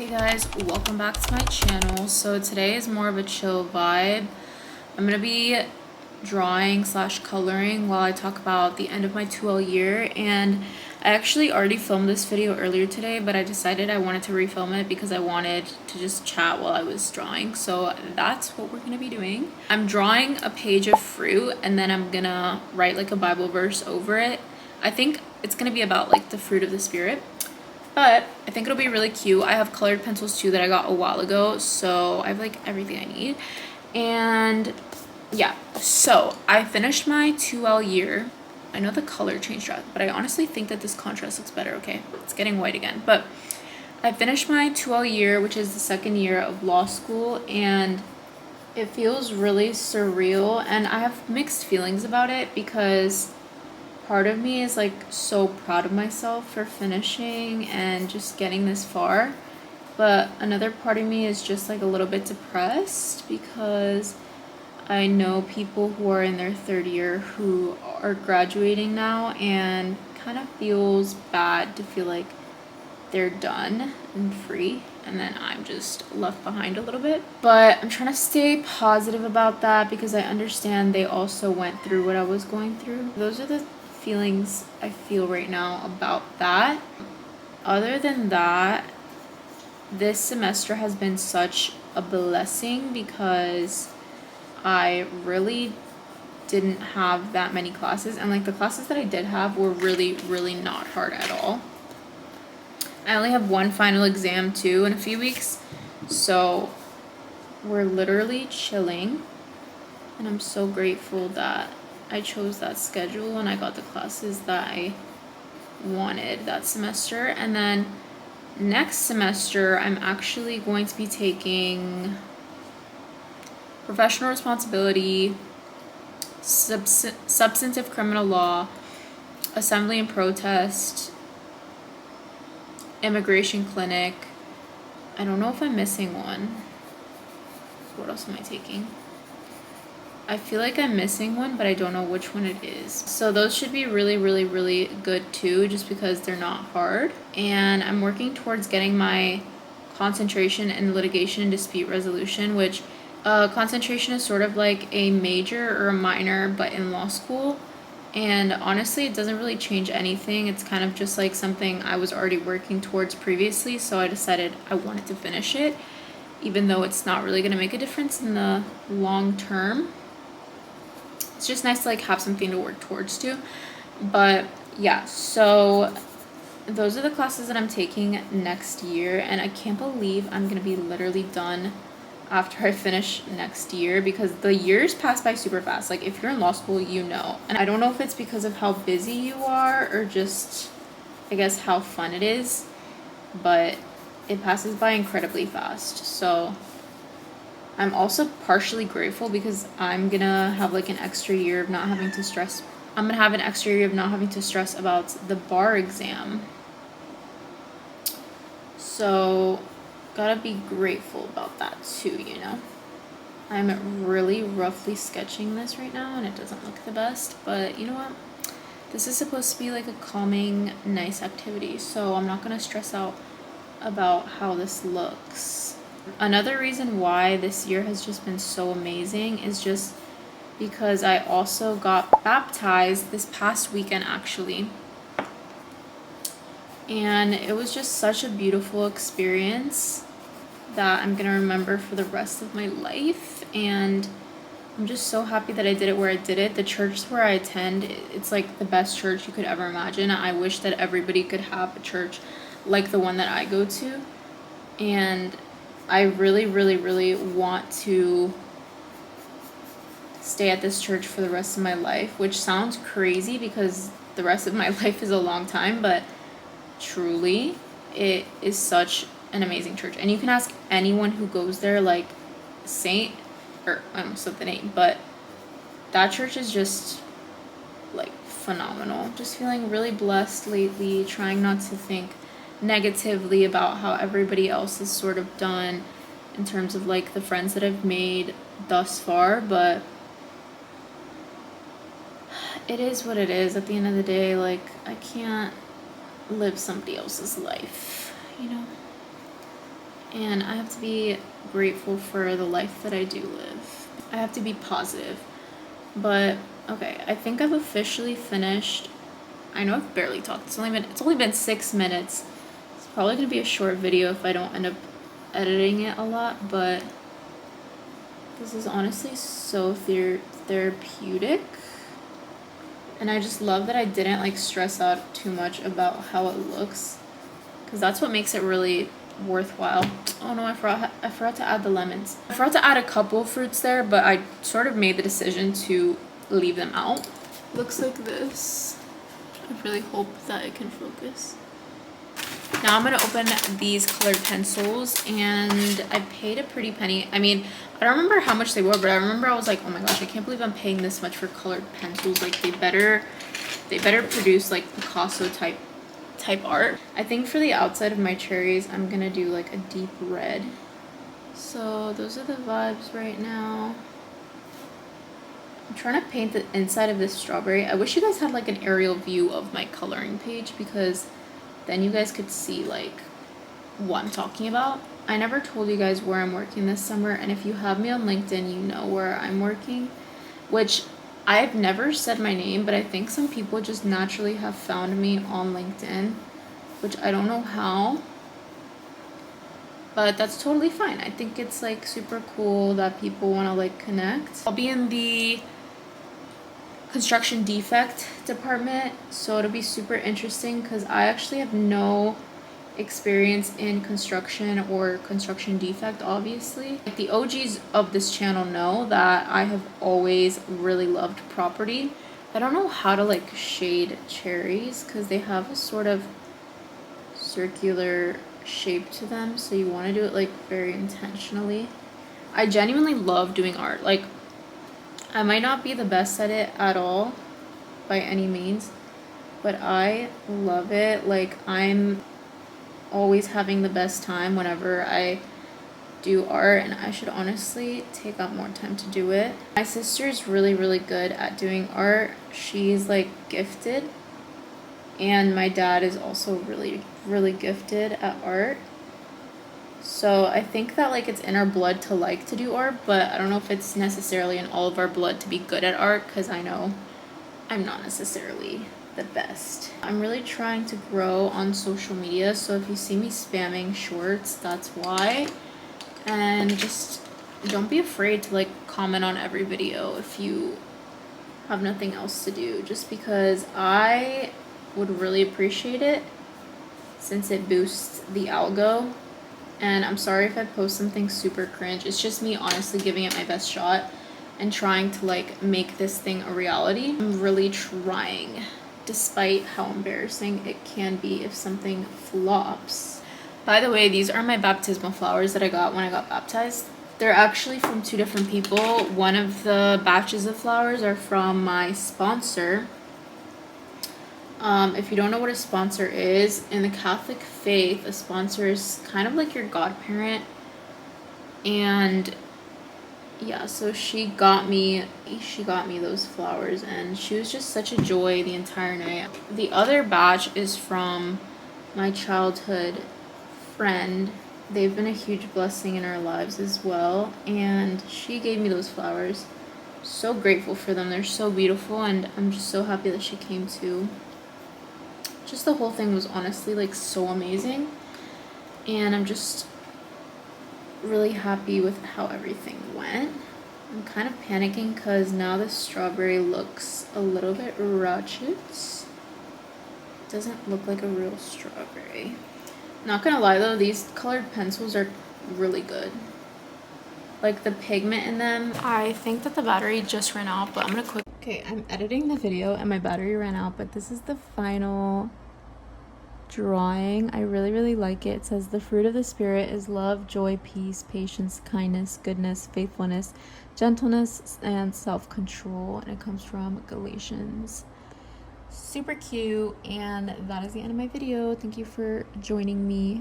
Hey guys, welcome back to my channel. So today is more of a chill vibe. I'm gonna be drawing / coloring while I talk about the end of my 2L year, and I actually already filmed this video earlier today, but I decided I wanted to refilm it because I wanted to just chat while I was drawing. So that's what we're gonna be doing. I'm drawing a page of fruit and then I'm gonna write like a Bible verse over it. I think it's gonna be about like the fruit of the spirit. But I think it'll be really cute. I have colored pencils too that I got a while ago, so I have like everything I need. And yeah, so I finished my 2L year. I know the color changed, but I honestly think that this contrast looks better. Okay, it's getting white again. But I finished my 2L year, which is the second year of law school, and it feels really surreal. And I have mixed feelings about it because part of me is like so proud of myself for finishing and just getting this far, but another part of me is just like a little bit depressed because I know people who are in their third year who are graduating now, and kind of feels bad to feel like they're done and free and then I'm just left behind a little bit. But I'm trying to stay positive about that because I understand they also went through what I was going through. Those are the feelings I feel right now about that. Other than that, this semester has been such a blessing because I really didn't have that many classes, and like the classes that I did have were really not hard at all. I only have one final exam too in a few weeks, so we're literally chilling, and I'm so grateful that I chose that schedule and I got the classes that I wanted that semester. And then next semester, I'm actually going to be taking professional responsibility, substantive criminal law, assembly and protest, immigration clinic. I don't know if I'm missing one. What else am I taking? I feel like I'm missing one, but I don't know which one it is. So those should be really good too, just because they're not hard. And I'm working towards getting my concentration in litigation and dispute resolution, which concentration is sort of like a major or a minor, but in law school. And honestly, it doesn't really change anything. It's kind of just like something I was already working towards previously, so I decided I wanted to finish it, even though it's not really going to make a difference in the long term. It's just nice to like have something to work towards too. But yeah, so those are the classes that I'm taking next year, and I can't believe I'm gonna be literally done after I finish next year because the years pass by super fast. Like if you're in law school, you know. And I don't know if it's because of how busy you are or just, I guess, how fun it is, but it passes by incredibly fast. So I'm also partially grateful because I'm gonna have like an extra year of not having to stress. I'm gonna have an extra year of not having to stress about the bar exam. So gotta be grateful about that too, you know. I'm really roughly sketching this right now and it doesn't look the best, but you know what? This is supposed to be like a calming, nice activity, so I'm not gonna stress out about how this looks. Another reason why this year has just been so amazing is just because I also got baptized this past weekend actually. And it was just such a beautiful experience that I'm gonna remember for the rest of my life. And I'm just so happy that I did it where I did it. The church where I attend, it's like the best church you could ever imagine. I wish that everybody could have a church like the one that I go to. And I really want to stay at this church for the rest of my life, which sounds crazy because the rest of my life is a long time, but truly it is such an amazing church. And you can ask anyone who goes there, like Saint, or I almost said the name, but that church is just like phenomenal. Just feeling really blessed lately, trying not to think negatively about how everybody else is sort of done in terms of like the friends that I've made thus far, but it is what it is at the end of the day. Like I can't live somebody else's life, you know. And I have to be grateful for the life that I do live. I have to be positive. But okay, I think I've officially finished. I know I've barely talked. It's only been 6 minutes. It's probably gonna be a short video if I don't end up editing it a lot, but this is honestly so therapeutic. And I just love that I didn't like stress out too much about how it looks, because that's what makes it really worthwhile. Oh no, I forgot to add the lemons. I forgot to add a couple of fruits there, but I sort of made the decision to leave them out. Looks like this. I really hope that it can focus. Now I'm gonna open these colored pencils, and I paid a pretty penny. I mean, I don't remember how much they were, but I remember I was like, oh my gosh, I can't believe I'm paying this much for colored pencils. Like they better produce like Picasso type art. I think for the outside of my cherries, I'm gonna do like a deep red. So those are the vibes right now. I'm trying to paint the inside of this strawberry. I wish you guys had like an aerial view of my coloring page, because then you guys could see like what I'm talking about. I never told you guys where I'm working this summer, and if you have me on LinkedIn, you know where I'm working, which I've never said my name, but I think some people just naturally have found me on LinkedIn, which I don't know how, but that's totally fine. I think it's like super cool that people want to like connect. I'll be in the construction defect department, so it'll be super interesting because I actually have no experience in construction or construction defect, obviously. Like the OGs of this channel know that I have always really loved property. I don't know how to like shade cherries because they have a sort of circular shape to them, so you want to do it like very intentionally. I genuinely love doing art. Like I might not be the best at it at all by any means, but I love it. Like I'm always having the best time whenever I do art, and I should honestly take out more time to do it. My sister is really good at doing art. She's like gifted, and my dad is also really gifted at art. So I think that like it's in our blood to like to do art, but I don't know if it's necessarily in all of our blood to be good at art, because I know I'm not necessarily the best. I'm really trying to grow on social media, so if you see me spamming shorts, that's why. And just don't be afraid to like comment on every video if you have nothing else to do, just because I would really appreciate it since it boosts the algo. And I'm sorry if I post something super cringe. It's just me honestly giving it my best shot and trying to like make this thing a reality. I'm really trying, despite how embarrassing it can be if something flops. By the way, these are my baptismal flowers that I got when I got baptized. They're actually from 2 different people. One of the batches of flowers are from my sponsor. If you don't know what a sponsor is, in the Catholic faith, a sponsor is kind of like your godparent. And yeah, so she got me those flowers, and she was just such a joy the entire night. The other batch is from my childhood friend. They've been a huge blessing in our lives as well, and she gave me those flowers. So grateful for them. They're so beautiful, and I'm just so happy that she came too. Just the whole thing was honestly like so amazing, and I'm just really happy with how everything went. I'm kind of panicking because now the strawberry looks a little bit ratchet. Doesn't look like a real strawberry. Not gonna lie though, these colored pencils are really good. Like the pigment in them. I think that the battery just ran out, but I'm gonna quick. Okay, I'm editing the video and my battery ran out, but this is the final drawing. I really like it. It says the fruit of the spirit is love, joy, peace, patience, kindness, goodness, faithfulness, gentleness, and self-control, and it comes from Galatians. Super cute, and that is the end of my video. Thank you for joining me.